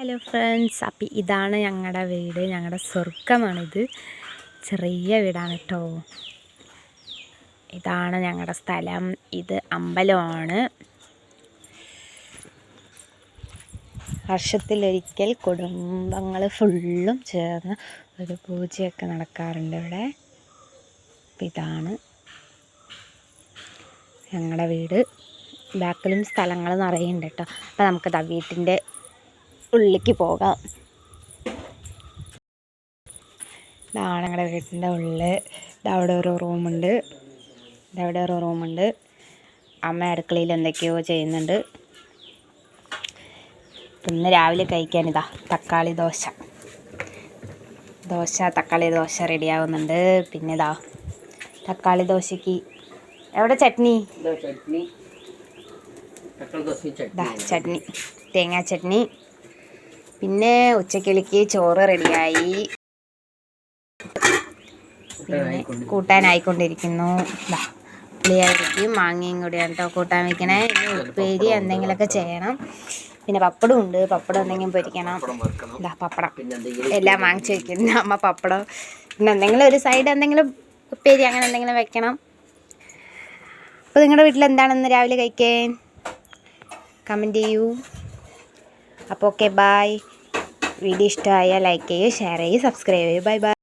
Hello friends, അപ്പം ഇതാണ് ഞങ്ങളുടെ വീട്. ഞങ്ങളുടെ സ്വർഗമാണിത്. ചെറിയ വീടാണ് കേട്ടോ. ഇതാണ് ഞങ്ങളുടെ സ്ഥലം. ഇത് അമ്പലമാണ്. വർഷത്തിലൊരിക്കൽ കുടുംബങ്ങൾ ഫുള്ളും ചേർന്ന് ഒരു പൂജയൊക്കെ നടക്കാറുണ്ട് ഇവിടെ. അപ്പം ഇതാണ് ഞങ്ങളുടെ വീട്. ബാക്കിലും സ്ഥലങ്ങൾ നിറയുന്നുണ്ട് കേട്ടോ. അപ്പം നമുക്കിതാ വീട്ടിൻ്റെ ഉള്ളിലേക്ക് പോകാം. ഇതാണ് ഞങ്ങളുടെ വീട്ടിൻ്റെ ഉള്ളിൽ. ഇതവിടെ ഒരു റൂമുണ്ട്. അമ്മ അടുക്കളയിൽ എന്തൊക്കെയോ ചെയ്യുന്നുണ്ട്. പിന്നെ രാവിലെ കഴിക്കാനിതാ തക്കാളി ദോശ റെഡിയാവുന്നുണ്ട്. പിന്നെ ഇതാ തക്കാളി ദോശയ്ക്ക് എവിടെ ചട്നി, തേങ്ങാ ചട്നി. പിന്നെ ഉച്ചക്കിളിക്ക് ചോറ് റെഡിയായി. പിന്നെ കൂട്ടാനായിക്കൊണ്ടിരിക്കുന്നു. പുളിയായിരിക്കും മാങ്ങയും കൂടിയാണ് കേട്ടോ കൂട്ടാൻ വയ്ക്കണേ. ഇനി ഉപ്പേരി എന്തെങ്കിലുമൊക്കെ ചെയ്യണം. പിന്നെ പപ്പടം ഉണ്ട്. പപ്പടം എന്തെങ്കിലും പൊരിക്കണം. പപ്പടം എല്ലാം വാങ്ങിച്ച് വയ്ക്കുന്നു അമ്മ. പപ്പടം പിന്നെ എന്തെങ്കിലും ഒരു സൈഡ് എന്തെങ്കിലും ഉപ്പേരി അങ്ങനെ എന്തെങ്കിലും വെക്കണം. അപ്പോൾ നിങ്ങളുടെ വീട്ടിൽ എന്താണെന്ന് രാവിലെ കഴിക്കാൻ കമൻറ്റ് ചെയ്യൂ. അപ്പോൾ ഓക്കെ, ബായ്. വീഡിയോ ഇഷ്ടമായാൽ ലൈക്ക് ചെയ്യൂ, ഷെയർ ചെയ്യൂ, സബ്സ്ക്രൈബ് ചെയ്യൂ. Bye bye.